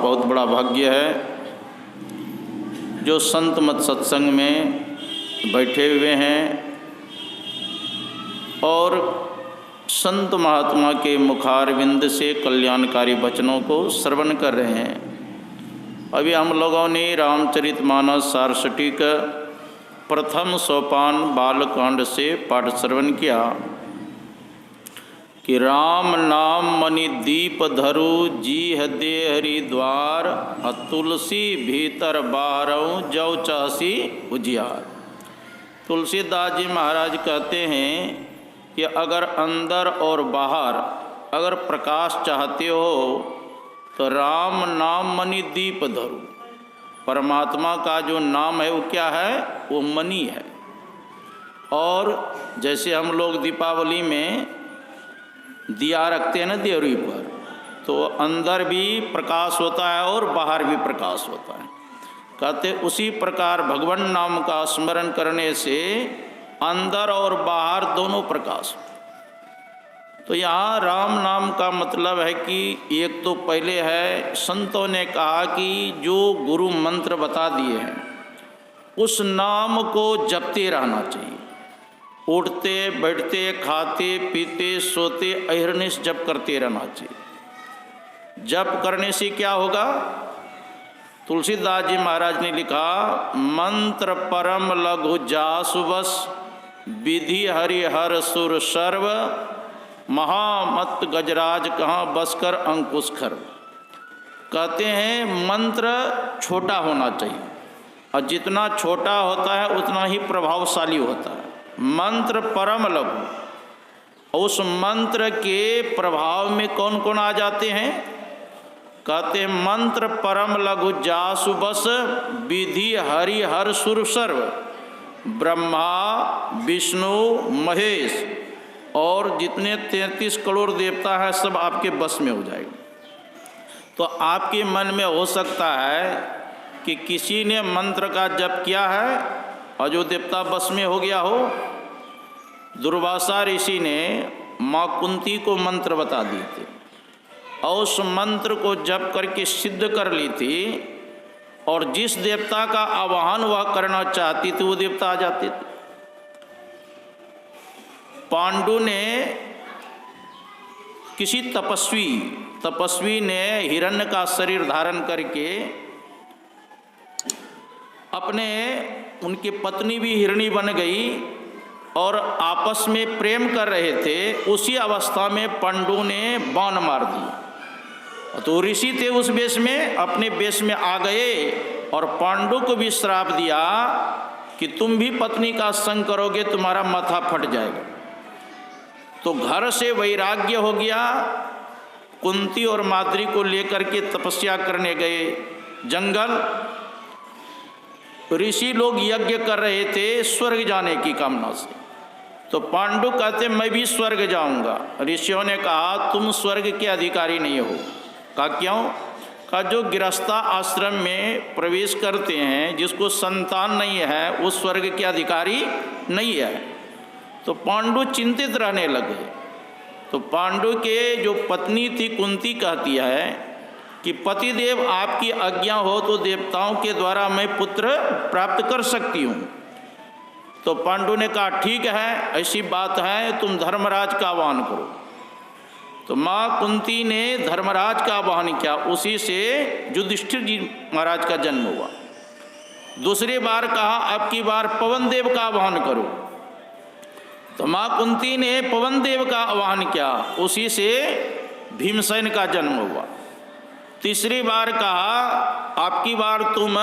बहुत बड़ा भाग्य है जो संत मत सत्संग में बैठे हुए हैं और संत महात्मा के मुखारविंद से कल्याणकारी वचनों को श्रवण कर रहे हैं। अभी हम लोगों ने रामचरितमानस सारसठी का प्रथम सोपान बालकांड से पाठ श्रवण किया कि राम नाम मणि दीप धरु जी हदे हरिद्वार तुलसी भीतर बारऊ जौ चासी उजियार। तुलसीदास जी महाराज कहते हैं कि अगर अंदर और बाहर अगर प्रकाश चाहते हो तो राम नाम मणि दीप धरु। परमात्मा का जो नाम है वो क्या है? वो मणि है। और जैसे हम लोग दीपावली में दिया रखते हैं ना देवरी पर, तो अंदर भी प्रकाश होता है और बाहर भी प्रकाश होता है। कहते उसी प्रकार भगवान नाम का स्मरण करने से अंदर और बाहर दोनों प्रकाश। तो यहाँ राम नाम का मतलब है कि एक तो पहले है संतों ने कहा कि जो गुरु मंत्र बता दिए हैं उस नाम को जपते रहना चाहिए। उठते बैठते खाते पीते सोते अहिर्निश जप करते रहना चाहिए। जप करने से क्या होगा? तुलसीदास जी महाराज ने लिखा, मंत्र परम लघु जासु बस विधि हरिहर सुर सर्व महामत गजराज कहाँ बसकर अंकुश खर। कहते हैं मंत्र छोटा होना चाहिए और जितना छोटा होता है उतना ही प्रभावशाली होता है। मंत्र परम लघु, उस मंत्र के प्रभाव में कौन कौन आ जाते हैं? कहते हैं मंत्र परम लघु जासु बस विधि हरि हर सुर सर्व ब्रह्मा विष्णु महेश और जितने 33 करोड़ देवता हैं सब आपके बस में हो जाएगा। तो आपके मन में हो सकता है कि किसी ने मंत्र का जप किया है और जो देवता बस में हो गया हो। दुर्वासा ऋषि ने माँ कुंती को मंत्र बता दिए थे और उस मंत्र को जप करके सिद्ध कर ली थी और जिस देवता का आवाहन वह करना चाहती थी वो देवता आ जाते थे। पांडु ने किसी तपस्वी ने हिरण्य का शरीर धारण करके अपने उनकी पत्नी भी हिरणी बन गई और आपस में प्रेम कर रहे थे। उसी अवस्था में पांडु ने बाण मार दिया। तो ऋषि थे उस वेश में, अपने वेश में आ गए और पांडु को भी श्राप दिया कि तुम भी पत्नी का संग करोगे तुम्हारा माथा फट जाएगा। तो घर से वैराग्य हो गया। कुंती और माद्री को लेकर के तपस्या करने गए जंगल। ऋषि लोग यज्ञ कर रहे थे स्वर्ग जाने की कामना से। तो पांडु कहते मैं भी स्वर्ग जाऊंगा। ऋषियों ने कहा तुम स्वर्ग के अधिकारी नहीं हो। कहा क्यों? कहा जो गृहस्था आश्रम में प्रवेश करते हैं जिसको संतान नहीं है वो स्वर्ग के अधिकारी नहीं है। तो पांडु चिंतित रहने लगे। तो पांडु के जो पत्नी थी कुंती कहती है कि पतिदेव आपकी आज्ञा हो तो देवताओं के द्वारा मैं पुत्र प्राप्त कर सकती हूँ। तो पांडु ने कहा ठीक है ऐसी बात है तुम धर्मराज का आह्वान करो। तो माँ कुंती ने धर्मराज का आह्वान किया। उसी से युधिष्ठिर जी महाराज का जन्म हुआ। दूसरी बार कहा अब की बार पवन देव का आह्वान करो। तो माँ कुंती ने पवन देव का आह्वान किया। उसी से भीमसेन का जन्म हुआ। तीसरी बार कहा आपकी बार तुम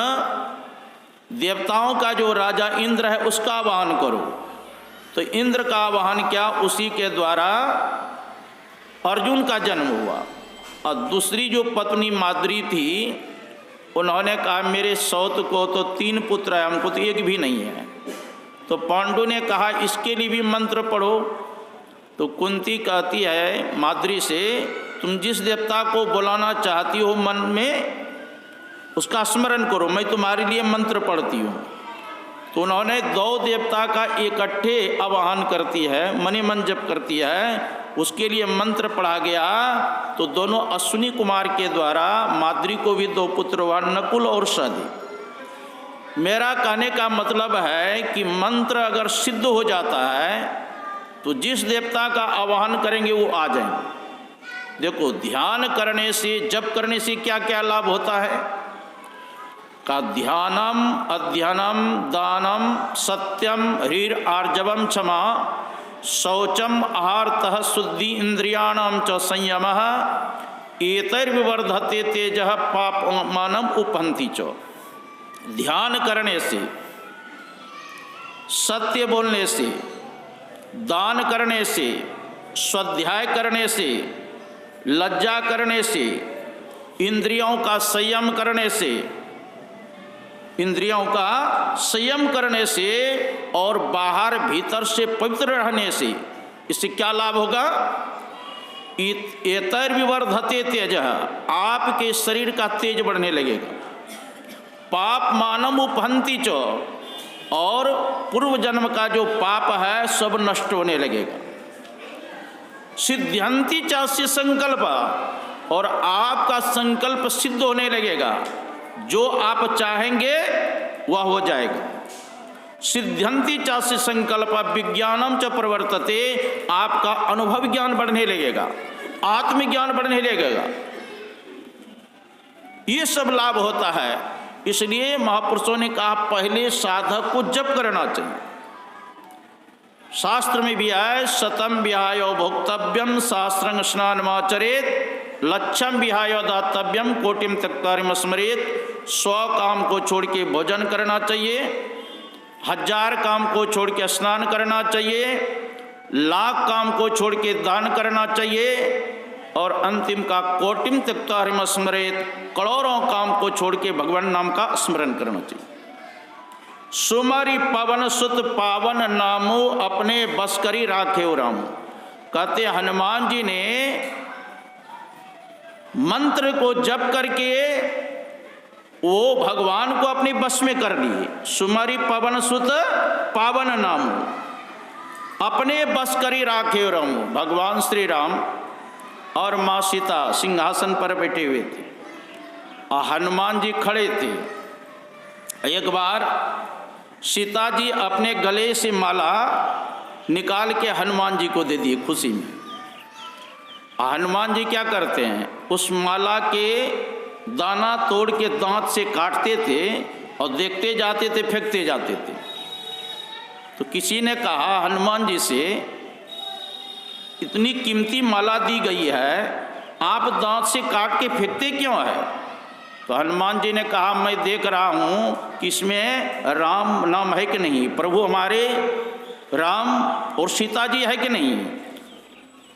देवताओं का जो राजा इंद्र है उसका आह्वान करो। तो इंद्र का आह्वान किया। उसी के द्वारा अर्जुन का जन्म हुआ। और दूसरी जो पत्नी माद्री थी उन्होंने कहा मेरे सौत को तो 3 पुत्र है, हमको तो एक भी नहीं है। तो पांडु ने कहा इसके लिए भी मंत्र पढ़ो। तो कुंती कहती है माद्री से तुम जिस देवता को बुलाना चाहती हो मन में उसका स्मरण करो, मैं तुम्हारे लिए मंत्र पढ़ती हूँ। तो उन्होंने दो देवता का इकट्ठे आवाहन करती है, मनि मन जप करती है, उसके लिए मंत्र पढ़ा गया। तो दोनों अश्विनी कुमार के द्वारा माद्री को भी दो पुत्र हुआ, नकुल और सहदेव। मेरा कहने का मतलब है कि मंत्र अगर सिद्ध हो जाता है तो जिस देवता का आवाहन करेंगे वो आ जाएंगे। देखो, ध्यान करने से, जप करने से क्या क्या लाभ होता है का ध्यानम अध्ययनम दानम सत्यम ह्रीर आर्जवम क्षमा शौचम आहारतः शुद्धि इंद्रियाणाम च संयम एतैर्विवर्धते तेजः पापमानम उपहन्ति च। ध्यान करने से, सत्य बोलने से, दान करने से, स्वाध्याय करने से, लज्जा करने से, इंद्रियों का संयम करने से, इंद्रियों का संयम करने से और बाहर भीतर से पवित्र रहने से, इससे क्या लाभ होगा? एतैर्विवर्धते तेजः, आपके शरीर का तेज बढ़ने लगेगा। पाप मानम उपहन्ति च, और पूर्व जन्म का जो पाप है सब नष्ट होने लगेगा। सिद्ध्यन्ति चास्य संकल्प, और आपका संकल्प सिद्ध होने लगेगा, जो आप चाहेंगे वह हो जाएगा। सिद्ध्यन्ति चास्य संकल्प विज्ञानम च प्रवर्तते, आपका अनुभव ज्ञान बढ़ने लगेगा, आत्मज्ञान बढ़ने लगेगा। ये सब लाभ होता है। इसलिए महापुरुषों ने कहा पहले साधक को जप करना चाहिए। शास्त्र में भी आए, शतम विहाय भोक्तव्यम शास्त्रं स्नानमाचरेत लक्ष्यम विहाय दातव्यम कोटिम त्यक्तारिम स्मरेत। 100 काम को छोड़ के भोजन करना चाहिए, 1000 काम को छोड़ के स्नान करना चाहिए, 1,00,000 काम को छोड़ के दान करना चाहिए, और अंतिम का कोटिम त्यक्तारिम स्मरेत, करोड़ों काम को छोड़ के भगवान नाम का स्मरण करना चाहिए। सुमरि पवन सुत पावन नामो अपने बस करी राखे रामो। कहते हनुमान जी ने मंत्र को जप करके वो भगवान को अपने बस में कर लिए। सुमरि पवन सुत पावन नामो अपने बस करी राखे रामो। भगवान श्री राम और माँ सीता सिंहासन पर बैठे हुए थे और हनुमान जी खड़े थे। एक बार सीता जी अपने गले से माला निकाल के हनुमान जी को दे दिए खुशी में। हनुमान जी क्या करते हैं, उस माला के दाना तोड़ के दांत से काटते थे और देखते जाते थे, फेंकते जाते थे। तो किसी ने कहा हनुमान जी से, इतनी कीमती माला दी गई है, आप दांत से काट के फेंकते क्यों है? तो हनुमान जी ने कहा मैं देख रहा हूँ कि इसमें राम नाम है कि नहीं, प्रभु हमारे राम और सीता जी है कि नहीं।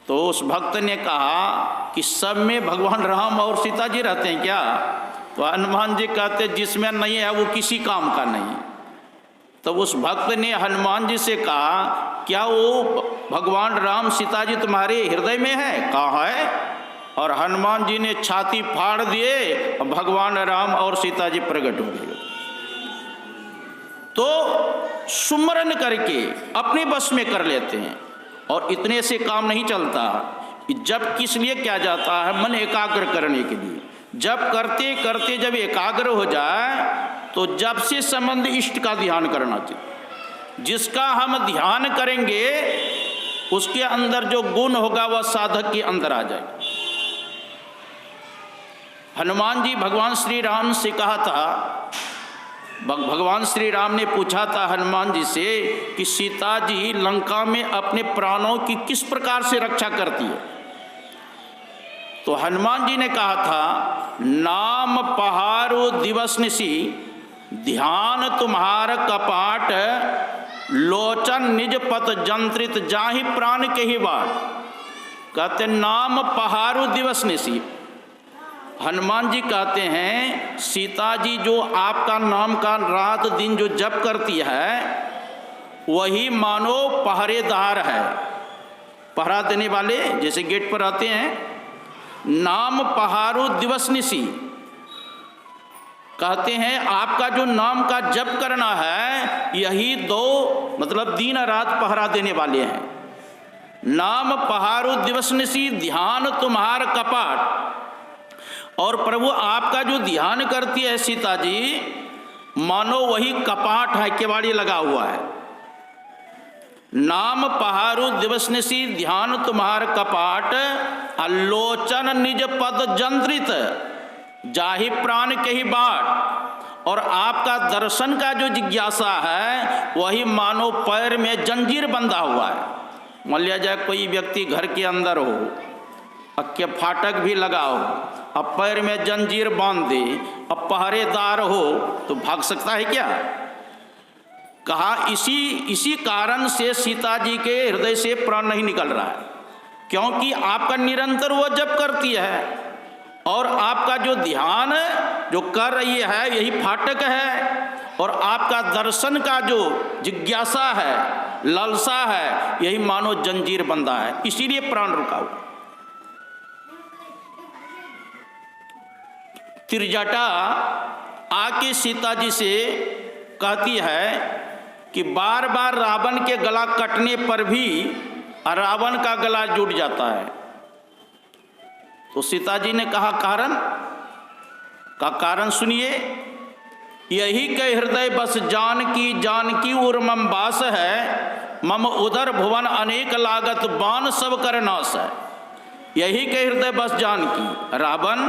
तो उस भक्त ने कहा कि सब में भगवान राम और सीता जी रहते हैं क्या? तो हनुमान जी कहते जिसमें नहीं है वो किसी काम का नहीं। तो उस भक्त ने हनुमान जी से कहा क्या वो भगवान राम सीता जी तुम्हारे हृदय में है? कहाँ है? और हनुमान जी ने छाती फाड़ दिए और भगवान राम और सीता जी प्रकट हो गए। तो सुमरन करके अपने बस में कर लेते हैं। और इतने से काम नहीं चलता, जब किस लिए किया जाता है? मन एकाग्र करने के लिए। जब करते करते जब एकाग्र हो जाए तो जब से संबंध इष्ट का ध्यान करना चाहिए। जिसका हम ध्यान करेंगे उसके अंदर जो गुण होगा वह साधक के अंदर आ जाएगा। हनुमान जी भगवान श्री राम से कहा था, भगवान श्री राम ने पूछा था हनुमान जी से कि सीता जी लंका में अपने प्राणों की किस प्रकार से रक्षा करती है? तो हनुमान जी ने कहा था नाम पहारो दिवस निशी ध्यान तुम्हार कपाट लोचन निज पत जंत्रित जाहि प्राण के ही बाट। कहते नाम पहारो दिवस निशी। हनुमान जी कहते हैं सीता जी जो आपका नाम का रात दिन जो जप करती है वही मानो पहरेदार है, पहरा देने वाले जैसे गेट पर आते हैं। नाम पहारो दिवस निशी, कहते हैं आपका जो नाम का जप करना है, यही दो मतलब दिन रात पहरा देने वाले हैं। नाम पहारो दिवस निशी, ध्यान तुम्हार कपाट। और प्रभु आपका जो ध्यान करती है सीता जी, मानो वही कपाट है, केवाड़ी लगा हुआ है। नाम पहारो दिवस निशी, ध्यान तुम्हार कपाट। अलोचन निज पद जंत्रित, जाहि प्राण के ही बाट। और आपका दर्शन का जो जिज्ञासा है, वही मानो पैर में जंजीर बंधा हुआ है। मान लिया जाए कोई व्यक्ति घर के अंदर हो, अक्के फाटक भी लगा हो, अब पैर में जंजीर बांध दे, अब पहरेदार हो तो भाग सकता है क्या? कहा इसी कारण से सीता जी के हृदय से प्राण नहीं निकल रहा है, क्योंकि आपका निरंतर वो जप करती है और आपका जो ध्यान जो कर रही है यही फाटक है, और आपका दर्शन का जो जिज्ञासा है, लालसा है, यही मानो जंजीर बंधा है, इसीलिए प्राण रुका हुआ। त्रिजटा आके सीता जी से कहती है कि बार बार रावण के गला कटने पर भी रावण का गला जुट जाता है। तो सीता जी ने कहा कारण का कारण सुनिए। यही के हृदय बस जानकी उर्मम बास है, मम उदर भुवन अनेक लागत बान सब कर नाश है। यही के हृदय बस जानकी। रावण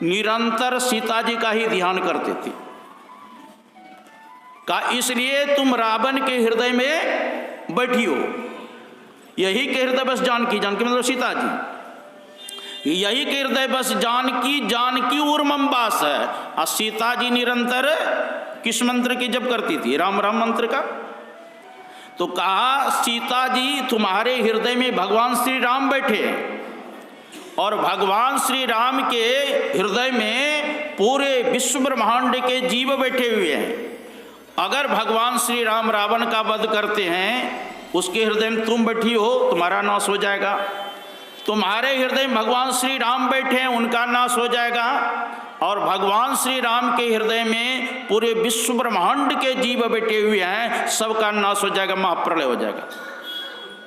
निरंतर सीता जी का ही ध्यान करते थे, का इसलिए तुम रावण के हृदय में बैठी हो। यही के हृदय बस जानकी मतलब सीता जी। यही के हृदय बस जानकी उर्मम बास है। और सीता जी निरंतर किस मंत्र की जप करती थी? राम राम मंत्र का। तो कहा सीता जी तुम्हारे हृदय में भगवान श्री राम बैठे हैं, और भगवान श्री राम के हृदय में पूरे विश्व ब्रह्मांड के जीव बैठे हुए हैं। अगर भगवान श्री राम रावण का वध करते हैं, उसके हृदय में तुम बैठी हो, तुम्हारा नाश हो जाएगा। तुम्हारे हृदय में भगवान श्री राम बैठे हैं, उनका नाश हो जाएगा। और भगवान श्री राम के हृदय में पूरे विश्व ब्रह्मांड के जीव बैठे हुए हैं, सबका नाश हो जाएगा, महाप्रलय हो जाएगा।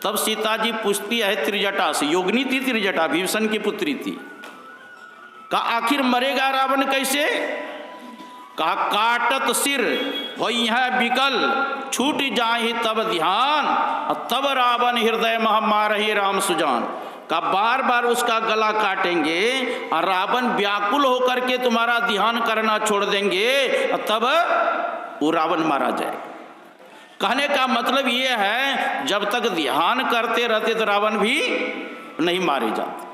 तब सीता जी पूछती है त्रिजटा से, योगिनी थी त्रिजटा, भीषण की पुत्री थी, कहा आखिर मरेगा रावण कैसे? कहा काटत सिर होई है विकल, छूट जाहि तब ध्यान, तब रावण हृदय मह मारहि राम सुजान। का बार बार उसका गला काटेंगे और रावण व्याकुल होकर के तुम्हारा ध्यान करना छोड़ देंगे, और तब वो रावण मारा जाएगा। कहने का मतलब ये है, जब तक ध्यान करते रहते तो रावण भी नहीं मारे जाते।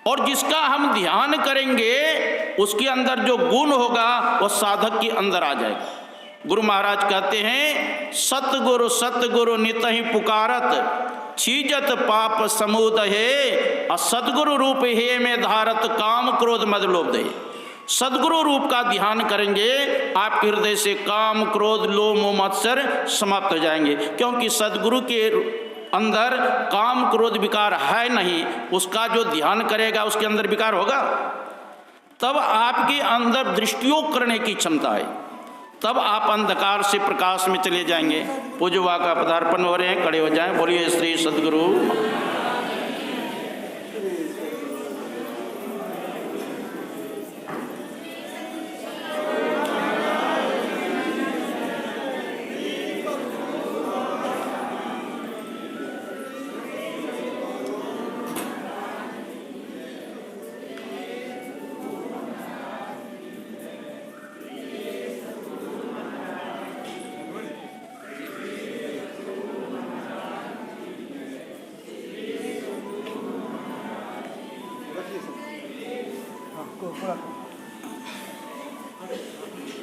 और जिसका हम ध्यान करेंगे उसके अंदर जो गुण होगा वो साधक के अंदर आ जाएगा। गुरु महाराज कहते हैं सतगुरु नित ही पुकारत, छीजत पाप समुदहे, और सदगुरु रूप हे में धारत काम क्रोध मद लोभ दहे। सदगुरु रूप का ध्यान करेंगे, आपके हृदय से काम क्रोध लोभ मोह मत्सर समाप्त हो जाएंगे, क्योंकि सदगुरु के अंदर काम क्रोध विकार है नहीं। उसका जो ध्यान करेगा उसके अंदर विकार होगा, तब आपके अंदर दृष्टियोग करने की क्षमता है, तब आप अंधकार से प्रकाश में चले जाएंगे। पूज्यवा का पदार्पण हो रहे हैं, खड़े हो जाएं। बोलिए श्री सद्गुरु।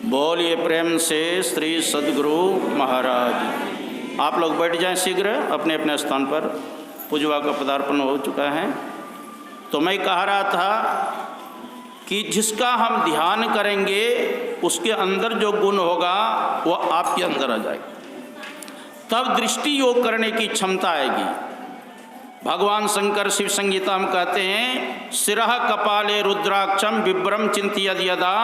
बोलिए प्रेम से श्री सद्गुरु महाराज। आप लोग बैठ जाएं शीघ्र अपने अपने स्थान पर। पूजवा का पदार्पण हो चुका है। तो मैं कह रहा था कि जिसका हम ध्यान करेंगे उसके अंदर जो गुण होगा वो आपके अंदर आ जाएगा, तब दृष्टि योग करने की क्षमता आएगी। भगवान शंकर शिव संगीता में कहते हैं, शिरः कपाले रुद्राक्षम विभ्रम चिंतयद यदा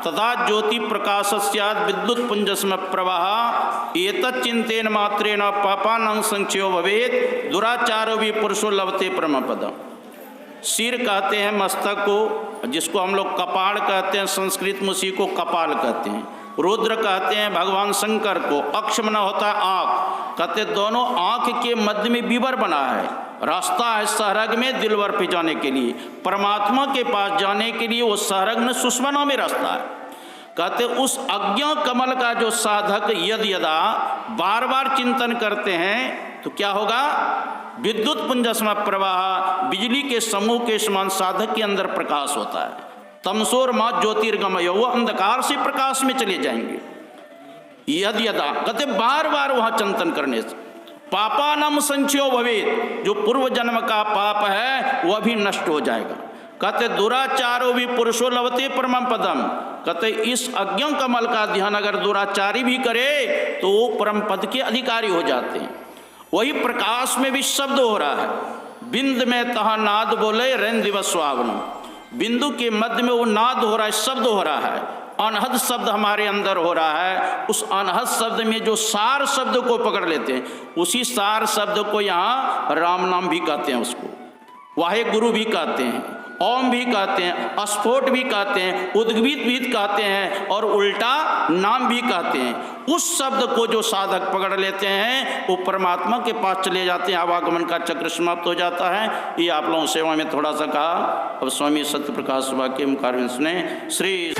तदा ज्योति प्रकाश स्यात् विद्युत पुंजस्म प्रवाह एतत् चिंतेन मात्रेण पापानां संचयो भवेत् दुराचारो भी पुरुषो लभते परमपदम्। सिर कहते हैं मस्तक को, जिसको हम लोग कपाल कहते हैं, संस्कृत में उसी को कपाल कहते हैं। रुद्र कहते हैं भगवान शंकर को। अक्ष मना होता है आँख, कहते दोनों आँख के मध्य में विवर बना है, रास्ता है सहरग में दिलवर पे जाने के लिए, परमात्मा के पास जाने के लिए वो सहरग में सुषमना में रास्ता है। कहते उस अज्ञा कमल का जो साधक यद यदा बार बार चिंतन करते हैं तो क्या होगा, विद्युत पुंजस्म प्रवाह, बिजली के समूह के समान साधक के अंदर प्रकाश होता है। तमसोर माँ ज्योतिर्गमय, वो अंधकार से प्रकाश में चले जाएंगे। यद यदा कहते बार बार वहाँ चिंतन करने से पापानां संचयो भवेत्, जो पूर्व जन्म का पाप है वह भी नष्ट हो जाएगा। कहते दुराचारो भी पुरुषो लभते परमं पदम, कहते इस अज्ञा कमल का ध्यान अगर दुराचारी भी करे तो वो परम पद के अधिकारी हो जाते हैं। वही प्रकाश में भी शब्द हो रहा है, बिंद में तहा नाद बोले रैन दिवस सुहावनो, बिंदु के मध्य में वो नाद हो रहा है, शब्द हो रहा है, अनहद शब्द हमारे अंदर हो रहा है। उस अनहद शब्द में जो सार शब्द को पकड़ लेते हैं, उसी सार शब्द को यहाँ राम नाम भी कहते हैं, उसको वाहे गुरु भी कहते हैं, ओम भी कहते हैं, स्फोट भी कहते हैं, उद्गीत भी कहते हैं और उल्टा नाम भी कहते हैं। उस शब्द को जो साधक पकड़ लेते हैं वो परमात्मा के पास चले जाते हैं, आवागमन का चक्र समाप्त हो जाता है। ये आप लोगों सेवा में थोड़ा सा कहा। अब स्वामी सत्य प्रकाश वाक्य मुखारविंद सुने। श्री